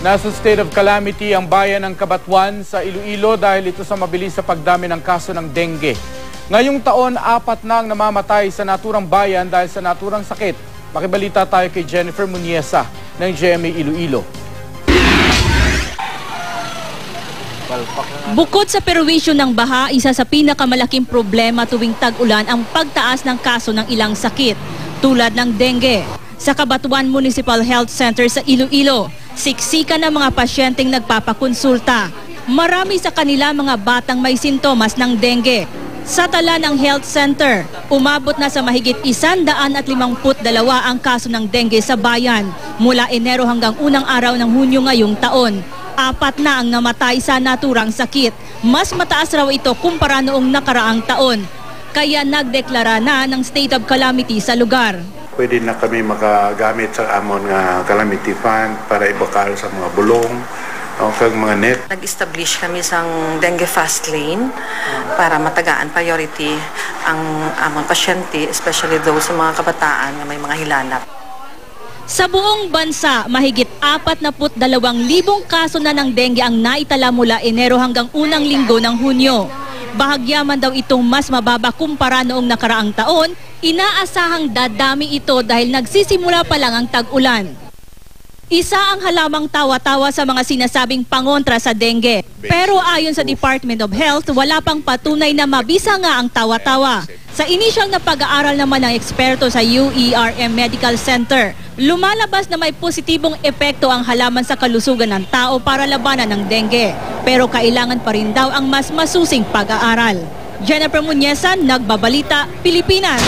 Nasa state of calamity ang bayan ng Cabanatuan sa Iloilo dahil ito sa mabilis sa pagdami ng kaso ng dengue. Ngayong taon, 4 na ang namamatay sa naturang bayan dahil sa naturang sakit. Makibalita tayo kay Jennifer Muniesa ng GMA Iloilo. Bukod sa perwisyo ng baha, isa sa pinakamalaking problema tuwing tag-ulan ang pagtaas ng kaso ng ilang sakit, tulad ng dengue. Sa Cabanatuan Municipal Health Center sa Iloilo, siksikan ng mga pasyenteng nagpapakonsulta. Marami sa kanila mga batang may sintomas ng dengue. Sa tala ng health center, umabot na sa mahigit 152 ang kaso ng dengue sa bayan mula Enero hanggang unang araw ng Hunyo ngayong taon. 4 na ang namatay sa naturang sakit. Mas mataas raw ito kumpara noong nakaraang taon. Kaya nagdeklara na ng state of calamity sa lugar. Pwede na kami makagamit sa amon nga calamity fund para ibakal sa mga bulong o mga net. Nag-establish kami sang dengue fast lane para matagaan priority ang among pasyente, especially those sa mga kabataan na may mga hilanap. Sa buong bansa, mahigit 42,000 kaso na ng dengue ang naitala mula Enero hanggang unang linggo ng Hunyo. Bahagyaman daw itong mas mababa kumpara noong nakaraang taon, inaasahang dadami ito dahil nagsisimula pa lang ang tag-ulan. Isa ang halamang tawa-tawa sa mga sinasabing pangontra sa dengue. Pero ayon sa Department of Health, wala pang patunay na mabisa nga ang tawa-tawa. Sa inisyal na pag-aaral naman ng eksperto sa UERM Medical Center, lumalabas na may positibong epekto ang halaman sa kalusugan ng tao para labanan ng dengue. Pero kailangan pa rin daw ang mas masusing pag-aaral. Jennifer Muniesa, Nagbabalita, Pilipinas.